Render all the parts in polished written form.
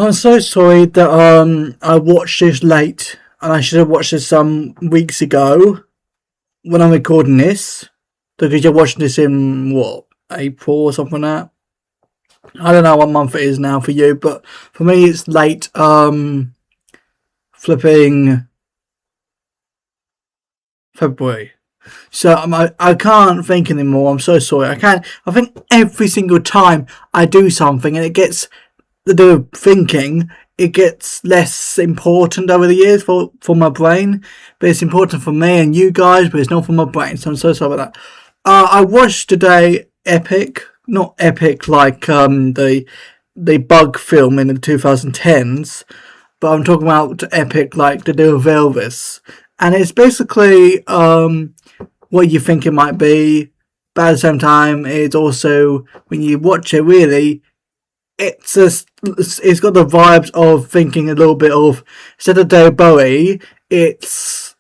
I'm so sorry that I watched this late, and I should have watched this some weeks ago when I'm recording this, because you're watching this in what, April or something like that. I don't know what month it is now for you, but for me it's late. Flipping February. So I can't think anymore. I'm so sorry. I can't. I think every single time I do something and it gets the thinking, it gets less important over the years for my brain, but it's important for me and you guys, but it's not for my brain, so I'm so sorry about that. I watched today Epic, not Epic like the bug film in the 2010s, but I'm talking about Epic like the deal with Elvis, and it's basically what you think it might be, but at the same time it's also, when you watch it, really it's got the vibes of thinking a little bit of, instead of David Bowie, it's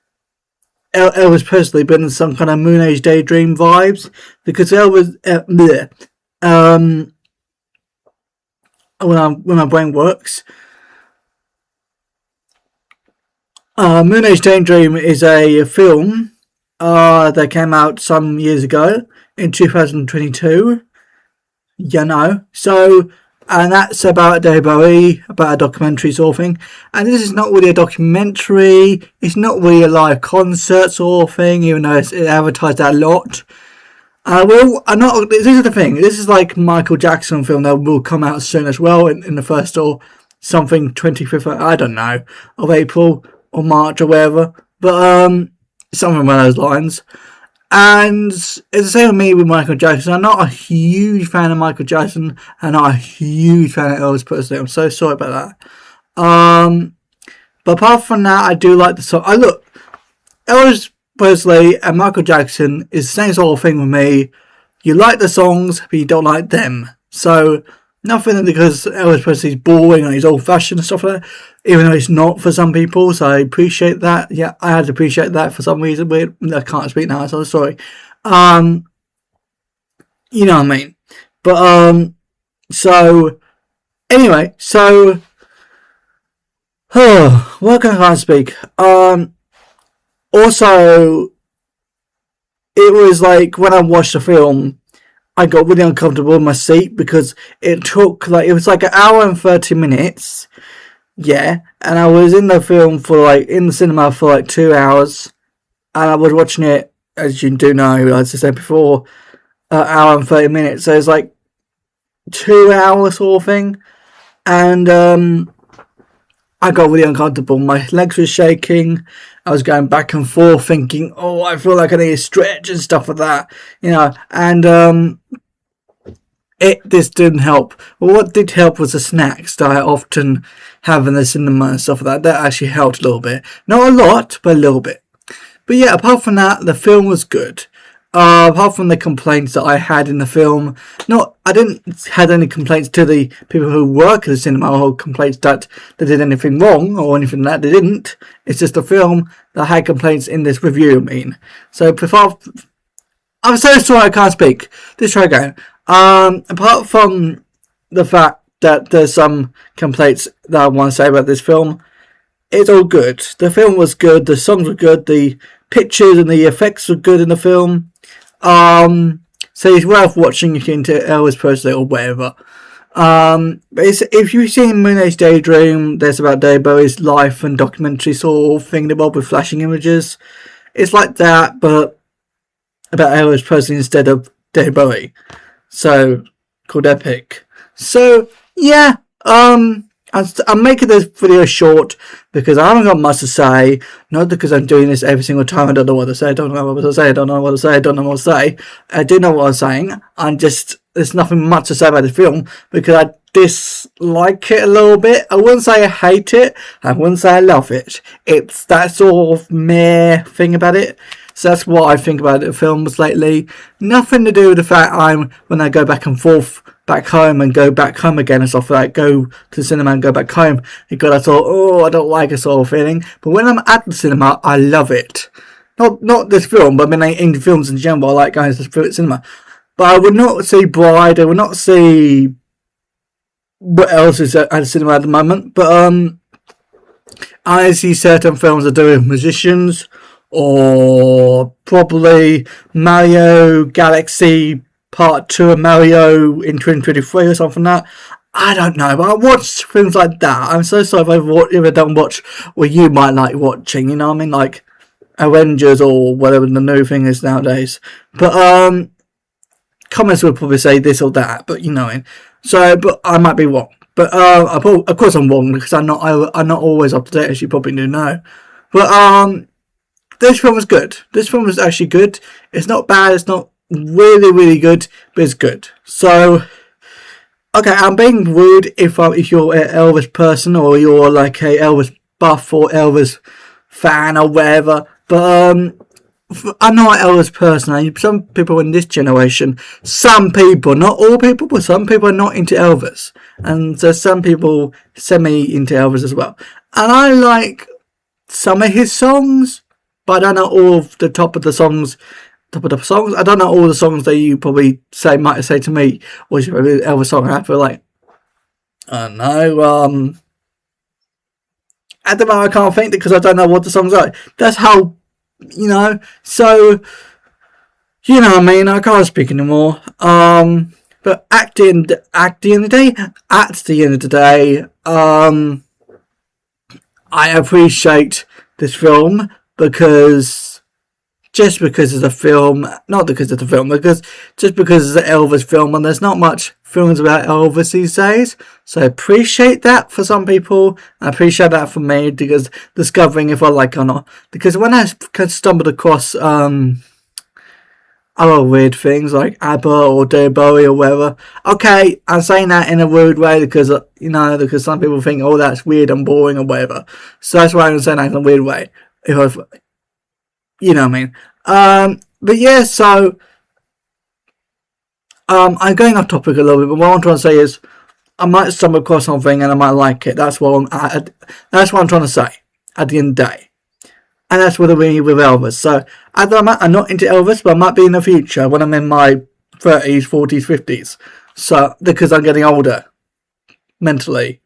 Elvis Presley, but in some kind of Moon Age Daydream vibes, because Elvis, when my brain works, Moon Age Daydream is a film that came out some years ago in 2022. And that's about David Bowie, about a documentary sort of thing. And this is not really a documentary. It's not really a live concert sort of thing, even though it's advertised that a lot. This is the thing. This is like Michael Jackson film that will come out soon as well in the first or something 25th, I don't know, of April or March or whatever. But something along those lines. And it's the same with me with Michael Jackson. I'm not a huge fan of Michael Jackson. I'm not a huge fan of Elvis Presley. I'm so sorry about that. But apart from that, I do like the song. Look, Elvis Presley and Michael Jackson is the same sort of thing with me. You like the songs, but you don't like them. So, nothing because Elvis Presley's boring and he's old-fashioned and stuff like that, even though it's not for some people, so I appreciate that. Yeah, I had to appreciate that for some reason. I can't speak now, so I'm sorry. You know what I mean. But, so, anyway, so, what can I speak? Also, it was like, when I watched the film, I got really uncomfortable in my seat because it was like an hour and 30 minutes. Yeah. And I was in the film in the cinema for like 2 hours. And I was watching it, as you do know, as I said before, an hour and 30 minutes. So it's like 2 hours sort of thing. And I got really uncomfortable. My legs were shaking. I was going back and forth thinking, oh, I feel like I need to stretch and stuff like that, and this didn't help. Well, what did help was the snacks that I often have in the cinema and stuff like that. That actually helped a little bit. Not a lot, but a little bit. But yeah, apart from that, the film was good. Apart from the complaints that I had in the film, I didn't have any complaints to the people who work at the cinema, or complaints that they did anything wrong or anything like that. They didn't. It's just the film that had complaints in this review. So I'm so sorry I can't speak. Let's try again. Apart from the fact that there's some complaints that I want to say about this film, it's all good. The film was good. The songs were good. The pictures and the effects were good in the film. So it's worth watching if you're into Elvis Presley or whatever. But if you've seen Moon Age Daydream, there's about David Bowie's life and documentary sort of thing involved with flashing images. It's like that, but about Elvis Presley instead of David Bowie. So, called Epic. So, yeah, I'm making this video short because I haven't got much to say. Not because I'm doing this every single time. I don't know what to say. I don't know what to say. I don't know what to say. I don't know what to say. I do know what I'm saying. I'm just there's nothing much to say about the film because I dislike it a little bit. I wouldn't say I hate it. I wouldn't say I love it. It's that sort of meh thing about it. So that's what I think about the films lately. Nothing to do with the fact when I go back and forth back home and go back home again and stuff like that, go to the cinema and go back home, you got that sort of, oh, I don't like it sort of feeling. But when I'm at the cinema, I love it. Not this film, but I mean in films in general, I like going to the cinema. But I would not see Bride, I would not see what else is at the cinema at the moment. But I see certain films that do with musicians, or probably Mario Galaxy Part 2 of Mario in 2023 or something like that. I don't know, but I watch films like that. I'm so sorry if I don't watch what you might like watching, you know what I mean? Like Avengers or whatever the new thing is nowadays. But comments would probably say this or that, but you know what I mean. So, but I might be wrong. But of course I'm wrong because I'm not always up to date, as you probably do know. But this film was good. This film was actually good. It's not bad. It's not really, really good, but it's good. So, okay, I'm being rude if you're an Elvis person or you're like a Elvis buff or Elvis fan or whatever. But I'm not an Elvis person. Some people in this generation, some people, not all people, but some people are not into Elvis, and so some people semi into Elvis as well. And I like some of his songs. But I don't know all of the top of the songs. I don't know all the songs that you probably might say to me, or is it an Elvis song? I feel like, I don't know. At the moment I can't think because I don't know what the songs are. That's how, you know. So, you know what I mean. I can't speak anymore. But at the end of the day, I appreciate this film. Just because it's a film, not because it's a film, just because it's an Elvis film, and there's not much films about Elvis these days. So I appreciate that for some people. I appreciate that for me, because discovering if I like it or not. Because when I stumbled across other weird things like ABBA or David Bowie or whatever. Okay, I'm saying that in a weird way because because some people think, oh, that's weird and boring or whatever. So that's why I'm saying that in a weird way. You know what I mean. But yeah, so I'm going off topic a little bit, but what I'm trying to say is I might stumble across something and I might like it. That's what I'm trying to say at the end of the day. And that's what I mean with Elvis. So at the moment, I'm not into Elvis, but I might be in the future when I'm in my 30s, 40s, 50s. So because I'm getting older mentally.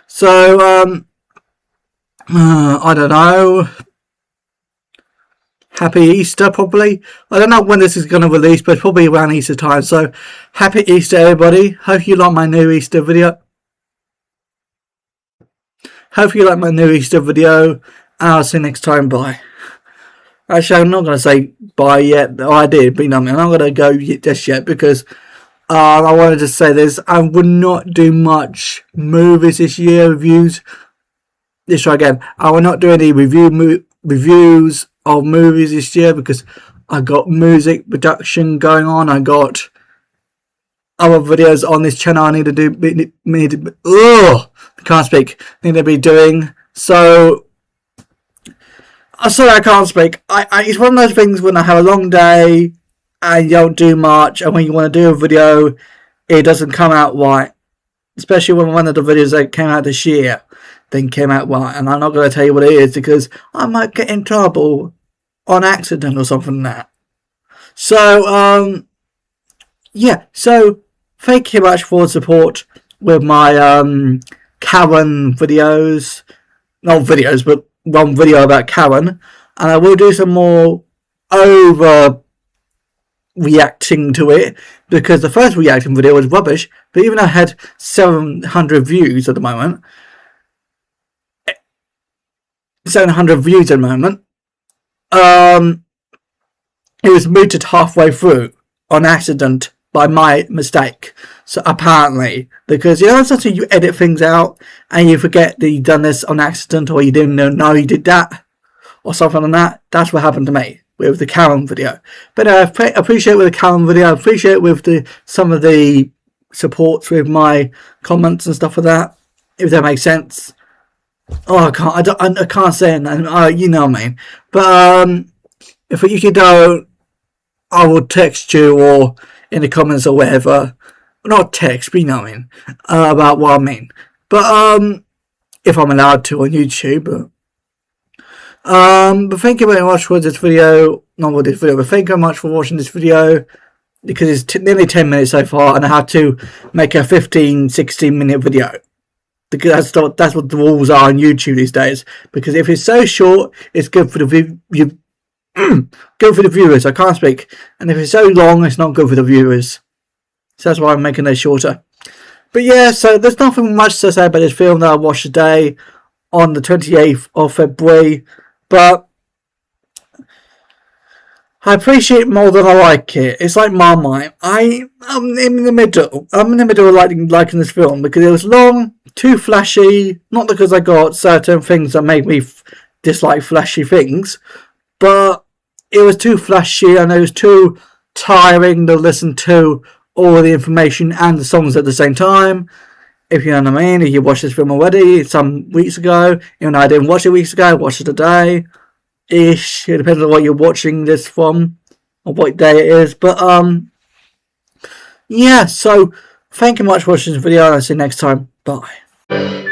So I don't know. Happy Easter, probably. I don't know when this is going to release, but it's probably around Easter time. So, happy Easter, everybody. Hope you like my new Easter video. And I'll see you next time. Bye. Actually, I'm not going to say bye yet. Oh, I did, but you know what I mean. I'm not going to go just yet because I wanted to say this. I would not do much movies this year, reviews. Let's try again. I will not do any reviews of movies this year because I got music production going on. I got other videos on this channel I need to do. I can't speak. Need to be doing. So I'm sorry I can't speak. It's one of those things when I have a long day and you don't do much, and when you want to do a video, it doesn't come out right. Especially when one of the videos that came out this year then came out right, and I'm not going to tell you what it is because I might get in trouble on accident or something like that. So, yeah, so thank you much for the support with my Karen videos. Not videos, but one video about Karen. And I will do some more over reacting to it because the first reacting video was rubbish, but even though I had 700 views at the moment, 700 views at the moment, it was muted halfway through on accident by my mistake. So apparently, because sometimes you edit things out and you forget that you've done this on accident or you didn't know you did that or something like that. That's what happened to me. with the Karen video. But I appreciate with the Karen video. I appreciate with some of the supports with my comments and stuff like that. If that makes sense. Oh, I can't say it. You know what I mean. But if you don't, I will text you or in the comments or whatever. Not text, but you know what I mean. About what I mean. But if I'm allowed to on YouTube. But thank you very much for this video. Not for this video, but thank you very much for watching this video. Because it's nearly 10 minutes so far, and I have to make a 15-16 minute video. Because that's what the rules are on YouTube these days. Because if it's so short, it's good for the good for the viewers. I can't speak. And if it's so long, it's not good for the viewers. So that's why I'm making it shorter. But yeah, so there's nothing much to say about this film that I watched today on the 28th of February. But I appreciate it more than I like it. It's like Marmite. I'm in the middle. I'm in the middle of liking this film because it was long, too flashy. Not because I got certain things that made me dislike flashy things, but it was too flashy and it was too tiring to listen to all the information and the songs at the same time. If you know what I mean. If you watched this film already some weeks ago, even though I didn't watch it weeks ago, I watched it today. Ish. It depends on what you're watching this from or what day it is. But yeah, so thank you much for watching this video and I'll see you next time. Bye.